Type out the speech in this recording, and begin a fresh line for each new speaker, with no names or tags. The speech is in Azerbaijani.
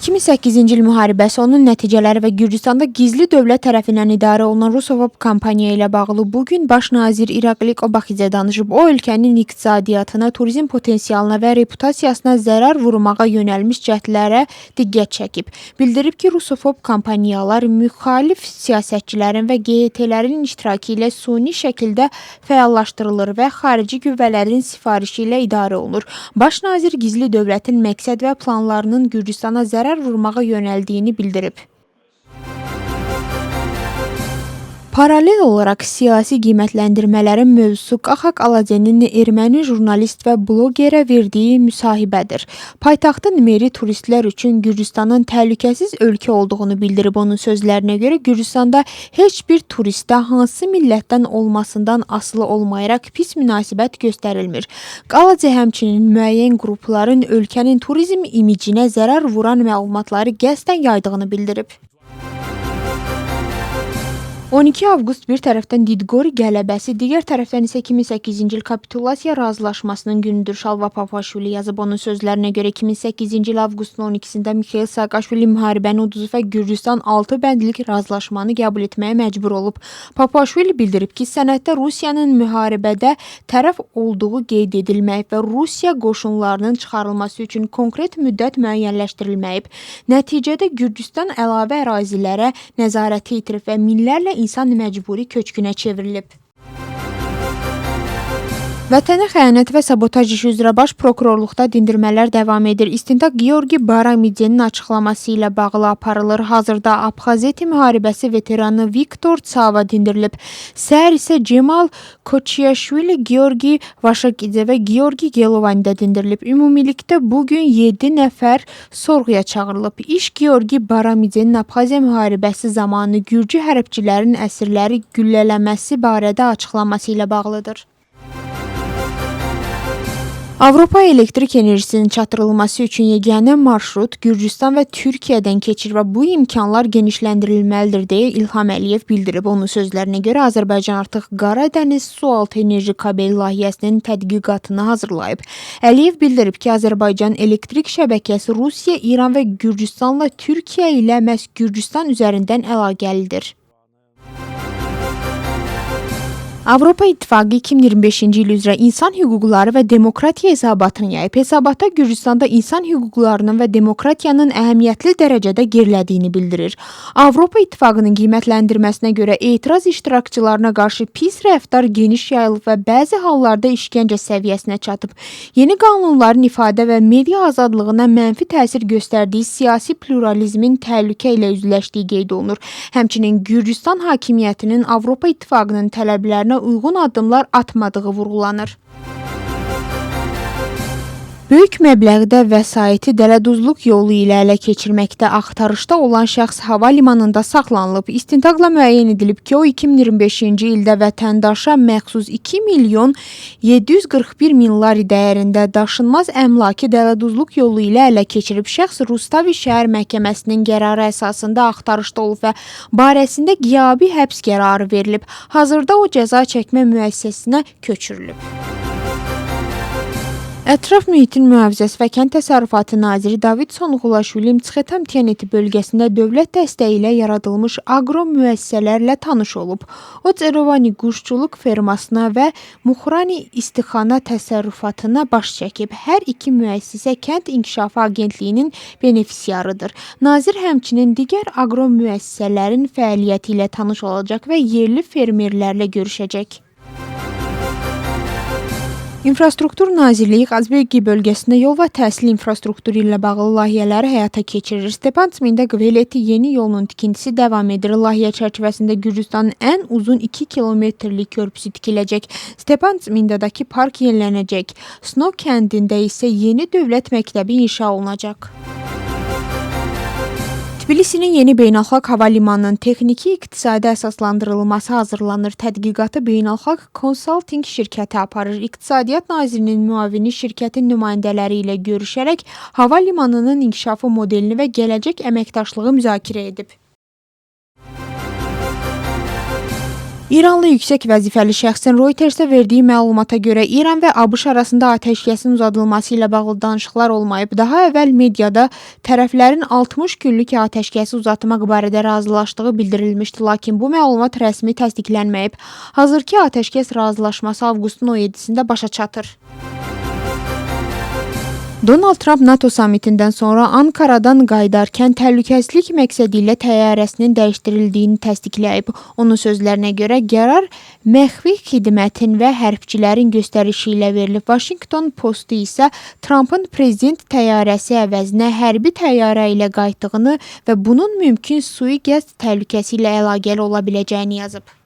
2008-ci il müharibəsi, onun nəticələri və Gürcüstanda gizli dövlət tərəfindən idarə olunan Rusofab kampaniya ilə bağlı bugün baş nazir İrakli Qobaxidze danışıb. O, ölkənin iqtisadiyyatına, turizm potensialına və reputasiyasına zərər vurmağa yönəlmiş cəhdlərə diqqət çəkib. Bildirib ki, Rusofab kampaniyalar müxalif siyasətçilərin və QHT-lərin iştirakı ilə suni şəkildə fəallaşdırılır və xarici qüvvələrin sifarişi ilə idarə olunur. Baş nazir gizli dövlətin məqsəd və planlarının Gürcüstana zərər vurmağa yönəldiyini bildirib. Paralel olaraq siyasi qiymətləndirmələrin mövzusu Qaxaq Alacenin erməni jurnalist və blogerə verdiyi müsahibədir. Paytaxtın meri turistlər üçün Gürcüstanın təhlükəsiz ölkə olduğunu bildirib. Onun sözlərinə görə Gürcüstanda heç bir turistə hansı millətdən olmasından asılı olmayaraq pis münasibət göstərilmir. Alace həmçinin müəyyən qrupların ölkənin turizm imicinə zərər vuran məlumatları qəsdən yaydığını bildirib. 12 avqust bir tərəfdən Didqori qələbəsi, digər tərəfdən isə 2008-ci il kapitulasiya razılaşmasının günüdür. Şalva Papaşvili yazıb. Onun sözlərinə görə 2008-ci il avqustun 12-sində Mikhail Saakashvili müharibəni uduzub və Gürcüstan 6 bəndlik razılaşmanı qəbul etməyə məcbur olub. Papaşvili bildirib ki, sənəddə Rusiyanın müharibədə tərəf olduğu qeyd edilməyib və Rusiya qoşunlarının çıxarılması üçün konkret müddət müəyyənləşdirilməyib. Nəticədə Gürcüstan əlavə ərazilərə nəzarəti itirib və minlərlə insan məcburi köçkünə çevrilib. Vətənə xəyanət və sabotaj işi üzrə baş prokurorluqda dindirmələr davam edir. İstintaq Georgi Baramidzenin açıqlaması ilə bağlı aparılır. Hazırda Abxazeti müharibəsi veteranı Viktor Tsava dindirilib. Səhər isə Cemal Koçyaşvili, Georgi Vaşakidze və Georgi Gelovandə dindirilib. Ümumilikdə bugün 7 nəfər sorğuya çağırılıb. İş Georgi Baramidzenin Abxaziya müharibəsi zamanı Gürcü hərbçilərin əsirləri güllələməsi barədə açıqlaması ilə bağlıdır. Avropa elektrik enerjisinin çatdırılması üçün yeganə marşrut Gürcüstan və Türkiyədən keçir və bu imkanlar genişləndirilməlidir deyə İlham Əliyev bildirib. Onun sözlərinə görə Azərbaycan artıq Qara Dəniz sualtı enerji kabeli layihəsinin tədqiqatını hazırlayıb. Əliyev bildirib ki, Azərbaycan elektrik şəbəkəsi Rusiya, İran və Gürcüstanla Türkiyə ilə məhz Gürcüstan üzərindən əlaqəlidir. Avropa İttifaqı 2025-ci il üzrə insan hüquqları və demokratiya hesabatını yayıb. Hesabatda Gürcüstanda insan hüquqlarının və demokratiyanın əhəmiyyətli dərəcədə gerilədiyini bildirir. Avropa İttifaqının qiymətləndirməsinə görə etiraz iştirakçılarına qarşı pis rəftar geniş yayılıb və bəzi hallarda işgəncə səviyyəsinə çatıb. Yeni qanunların ifadə və media azadlığına mənfi təsir göstərdiyi siyasi pluralizmin təhlükə ilə üzləşdiyi qeyd olunur. Həmçinin Gürcüstan hakimiyyətinin Avropa İttifaqının tələblərinə uyğun addımlar atmadığı vurğulanır. Böyük məbləğdə vəsaiti dələduzluq yolu ilə ələ keçirməkdə axtarışda olan şəxs hava limanında saxlanılıb. İstintaqla müəyyən edilib ki, o 2025-ci ildə vətəndaşa məxsus 2 milyon 741 min lari dəyərində daşınmaz əmlakı dələduzluq yolu ilə ələ keçirib. Şəxs Rustavi şəhər məhkəməsinin qərarı əsasında axtarışda olub və barəsində qiyabi həbs qərarı verilib. Hazırda o cəza çəkmə müəssisəsinə köçürülüb. Ətraf mühitin mühafizəsi və kənd təsərrüfatı naziri David Sonuxulaşvili Mtsxetam TNT bölgəsində dövlət dəstəyi ilə yaradılmış aqro müəssisələrlə tanış olub. O, Çerovani quşçuluq fermasına və Muxrani istixana təsərrüfatına baş çəkib. Hər iki müəssisə Kənd İnkişafı Agentliyinin benefisiarıdır. Nazir həmçinin digər aqro müəssisələrin fəaliyyəti ilə tanış olacaq və yerli fermerlərlə görüşəcək. İnfrastruktur Nazirliyi Qazbegi bölgəsində yol və təhsil infrastrukturu ilə bağlı layihələri həyata keçirir. Stepantsmində Qveleti yeni yolunun tikintisi davam edir. Layihə çərçivəsində Gürcüstanın ən uzun 2 kilometrlik körpüsü tikiləcək. Stepantsmindədəki park yenilənəcək. Sno kəndində isə yeni dövlət məktəbi inşa olunacaq. Tbilisinin yeni beynəlxalq hava limanının texniki iqtisadi əsaslandırılması hazırlanır. Tədqiqatı beynəlxalq konsalting şirkəti aparır. İqtisadiyyat nazirinin müavini şirkətin nümayəndələri ilə görüşərək hava limanının inkişafı modelini və gələcək əməkdaşlığı müzakirə edib. İranlı yüksək vəzifəli şəxsin Reutersə verdiyi məlumata görə İran və ABŞ arasında atəşkəsin uzadılması ilə bağlı danışıqlar olmayıb. Daha əvvəl mediada tərəflərin 60 günlük atəşkəsi uzatmaq barədə razılaşdığı bildirilmişdi, lakin bu məlumat rəsmi təsdiqlənməyib. Hazırki atəşkəs razılaşması avqustun 17-sində başa çatır. Donald Trump NATO samitindən sonra Ankaradan qayıdarkən təhlükəsizlik məqsədi ilə təyyarəsinin dəyişdirildiyini təsdiqləyib. Onun sözlərinə görə qərar məxfi xidmətin və hərbçilərin göstərişi ilə verilib. Washington Postu isə Trumpın prezident təyyarəsi əvəzinə hərbi təyyarə ilə qayıtdığını və bunun mümkün sui-qəsd təhlükəsi ilə əlaqəli ola biləcəyini yazıb.